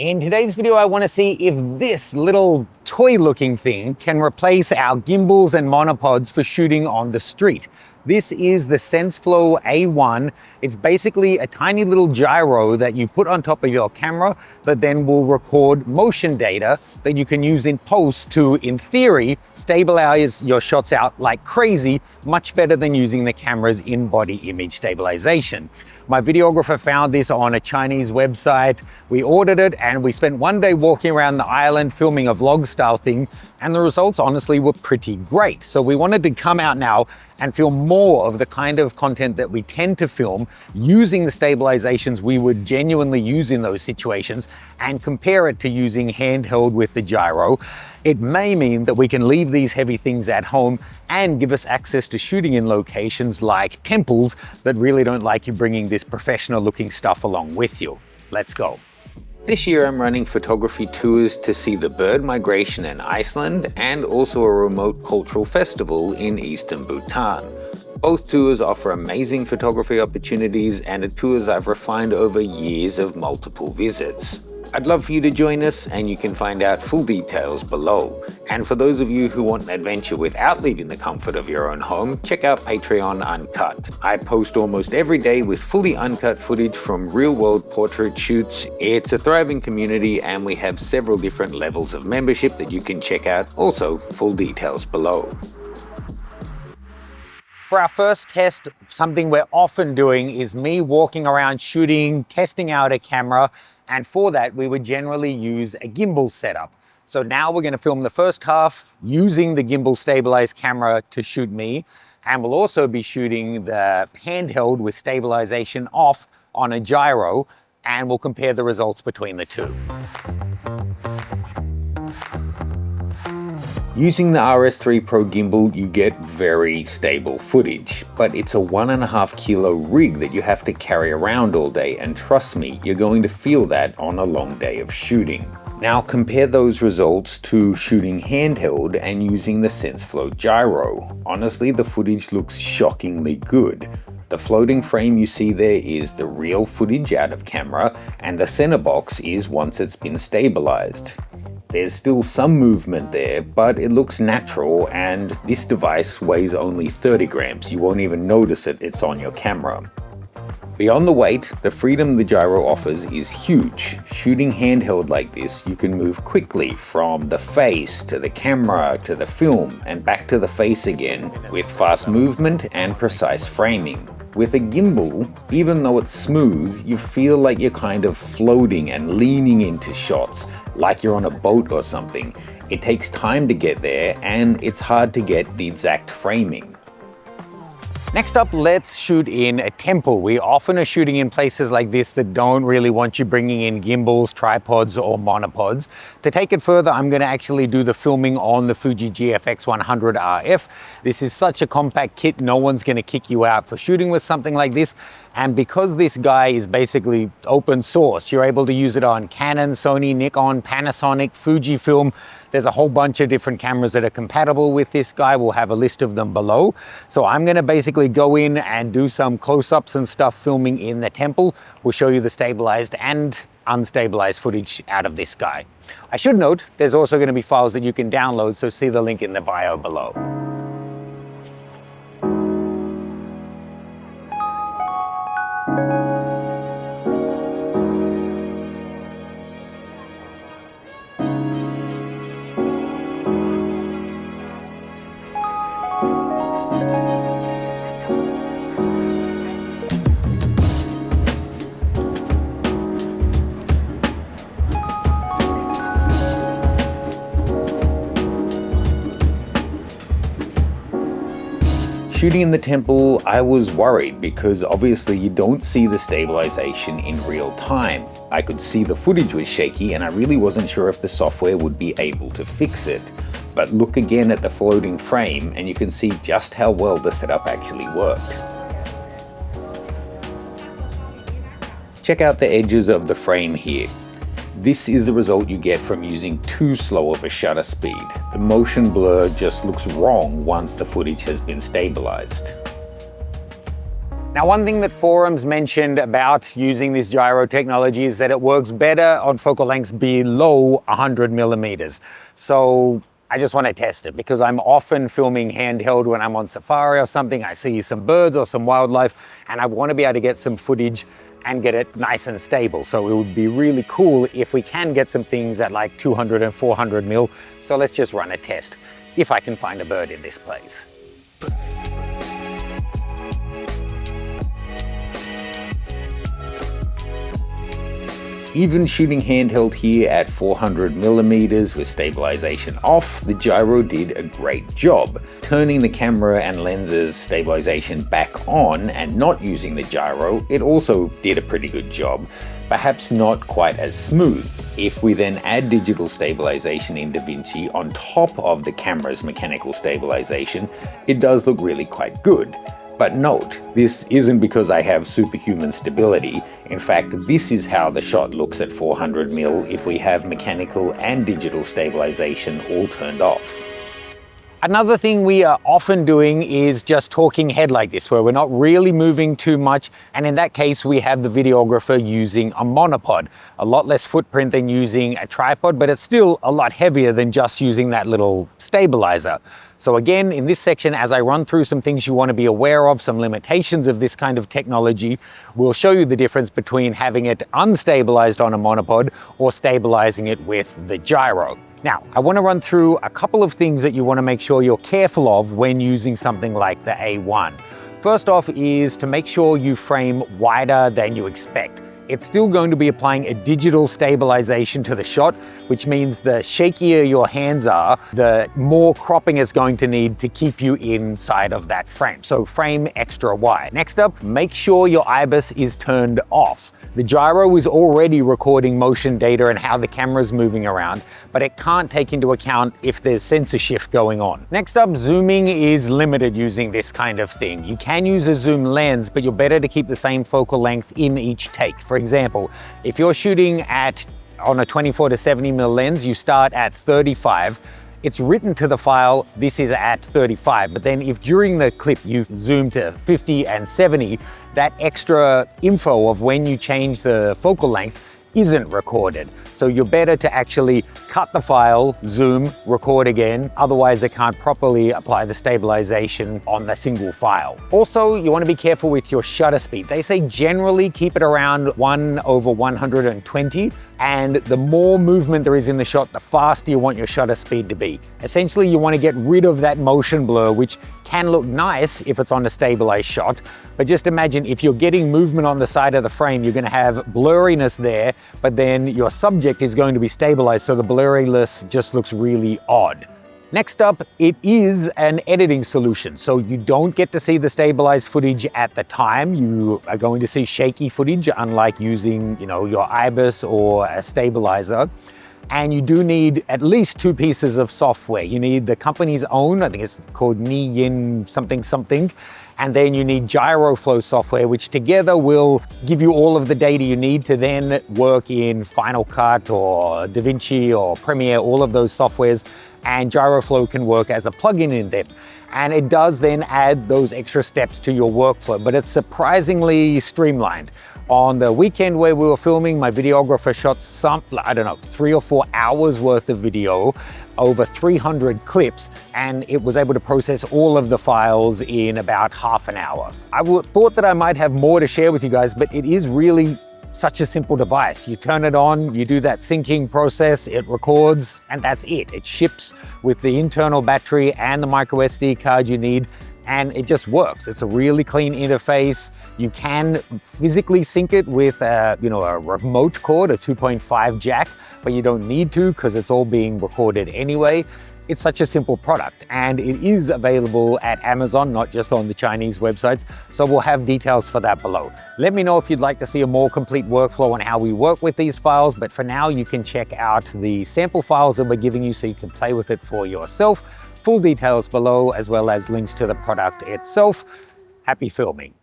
In today's video, I want to see if this little toy-looking thing can replace our gimbals and monopods for shooting on the street. This is the Senseflow A1. It's basically a tiny little gyro that you put on top of your camera that then will record motion data that you can use in post to, in theory, stabilize your shots out like crazy, much better than using the camera's in-body image stabilization. My videographer found this on a Chinese website. We ordered it and we spent one day walking around the island filming a vlog style thing, and the results honestly were pretty great. So we wanted to come out now and film more of the kind of content that we tend to film using the stabilizations we would genuinely use in those situations and compare it to using handheld with the gyro. It may mean that we can leave these heavy things at home and give us access to shooting in locations like temples that really don't like you bringing this professional looking stuff along with you. Let's go. This year I'm running photography tours to see the bird migration in Iceland and also a remote cultural festival in eastern Bhutan. Both tours offer amazing photography opportunities and are tours I've refined over years of multiple visits. I'd love for you to join us, and you can find out full details below. And for those of you who want an adventure without leaving the comfort of your own home, check out Patreon Uncut. I post almost every day with fully uncut footage from real-world portrait shoots. It's a thriving community and we have several different levels of membership that you can check out. Also, full details below. For our first test, something we're often doing is me walking around shooting, testing out a camera, and for that, we would generally use a gimbal setup. So now we're going to film the first half using the gimbal stabilized camera to shoot me, and we'll also be shooting the handheld with stabilization off on a gyro, and we'll compare the results between the two. Using the RS3 Pro gimbal, you get very stable footage, but it's a 1.5 kilo rig that you have to carry around all day, and trust me, you're going to feel that on a long day of shooting. Now compare those results to shooting handheld and using the Senseflow gyro. Honestly, the footage looks shockingly good. The floating frame you see there is the real footage out of camera, and the center box is once it's been stabilized. There's still some movement there, but it looks natural, and this device weighs only 30 grams. You won't even notice it's on your camera. Beyond the weight, the freedom the gyro offers is huge. Shooting handheld like this, you can move quickly from the face to the camera to the film and back to the face again with fast movement and precise framing. With a gimbal, even though it's smooth, you feel like you're kind of floating and leaning into shots, like you're on a boat or something. It takes time to get there, and it's hard to get the exact framing. Next up, let's shoot in a temple. We often are shooting in places like this that don't really want you bringing in gimbals, tripods, or monopods. To take it further, I'm going to actually do the filming on the Fuji GFX 100 RF. This is such a compact kit, no one's going to kick you out for shooting with something like this. And because this guy is basically open source, you're able to use it on Canon, Sony, Nikon, Panasonic, Fujifilm. There's a whole bunch of different cameras that are compatible with this guy. We'll have a list of them below. So I'm going to basically go in and do some close-ups and stuff filming in the temple. We'll show you the stabilized and unstabilized footage out of this guy. I should note, there's also going to be files that you can download, so see the link in the bio below. Shooting in the temple, I was worried because obviously you don't see the stabilization in real time. I could see the footage was shaky and I really wasn't sure if the software would be able to fix it. But look again at the floating frame and you can see just how well the setup actually worked. Check out the edges of the frame here. This is the result you get from using too slow of a shutter speed. The motion blur just looks wrong once the footage has been stabilized. Now, one thing that forums mentioned about using this gyro technology is that it works better on focal lengths below 100 millimeters. So I just want to test it because I'm often filming handheld when I'm on safari or something. I see some birds or some wildlife and I want to be able to get some footage and get it nice and stable. So it would be really cool if we can get some things at like 200 and 400 mil. So let's just run a test if I can find a bird in this place. Even shooting handheld here at 400 millimeters with stabilization off, the gyro did a great job. Turning the camera and lenses stabilization back on and not using the gyro, it also did a pretty good job. Perhaps not quite as smooth. If we then add digital stabilization in DaVinci on top of the camera's mechanical stabilization, it does look really quite good. But note, this isn't because I have superhuman stability. In fact, this is how the shot looks at 400 mil if we have mechanical and digital stabilization all turned off. Another thing we are often doing is just talking head like this, where we're not really moving too much. And in that case, we have the videographer using a monopod. A lot less footprint than using a tripod, but it's still a lot heavier than just using that little stabilizer. So again, in this section, as I run through some things you want to be aware of, some limitations of this kind of technology, we'll show you the difference between having it unstabilized on a monopod or stabilizing it with the gyro. Now, I want to run through a couple of things that you want to make sure you're careful of when using something like the A1. First off is to make sure you frame wider than you expect. It's still going to be applying a digital stabilization to the shot, which means the shakier your hands are, the more cropping it's going to need to keep you inside of that frame. So frame extra wide. Next up, make sure your IBIS is turned off. The gyro is already recording motion data and how the camera's moving around, but it can't take into account if there's sensor shift going on. Next up, zooming is limited using this kind of thing. You can use a zoom lens, but you're better to keep the same focal length in each take. For example, if you're shooting on a 24 to 70 mm lens, you start at 35. It's written to the file, this is at 35, but then if during the clip you zoom to 50 and 70, that extra info of when you change the focal length isn't recorded. So you're better to actually cut the file, zoom, record again, otherwise it can't properly apply the stabilization on the single file. Also, you want to be careful with your shutter speed. They say generally keep it around 1/120, and the more movement there is in the shot, the faster you want your shutter speed to be. Essentially, you want to get rid of that motion blur, which can look nice if it's on a stabilized shot, but just imagine if you're getting movement on the side of the frame, you're going to have blurriness there, but then your subject is going to be stabilized, so the blurriness just looks really odd. Next up, it is an editing solution, so you don't get to see the stabilized footage at the time. You are going to see shaky footage, unlike using, your IBIS or a stabilizer. And you do need at least two pieces of software. You need the company's own, I think it's called NiYien something, and then you need Gyro Flow software, which together will give you all of the data you need to then work in Final Cut or DaVinci or Premiere, all of those softwares, and Gyro Flow can work as a plugin in them. And it does then add those extra steps to your workflow, but it's surprisingly streamlined. On the weekend where we were filming, my videographer shot 3 or 4 hours worth of video, over 300 clips, and it was able to process all of the files in about half an hour. I thought that I might have more to share with you guys, but it is really such a simple device. You turn it on, you do that syncing process, it records, and that's it. It ships with the internal battery and the micro SD card you need, and it just works. It's a really clean interface. You can physically sync it with a remote cord, a 2.5 jack, but you don't need to because it's all being recorded anyway. It's such a simple product, and it is available at Amazon, not just on the Chinese websites. So we'll have details for that below. Let me know if you'd like to see a more complete workflow on how we work with these files, but for now you can check out the sample files that we're giving you so you can play with it for yourself. Full details below, as well as links to the product itself. Happy filming.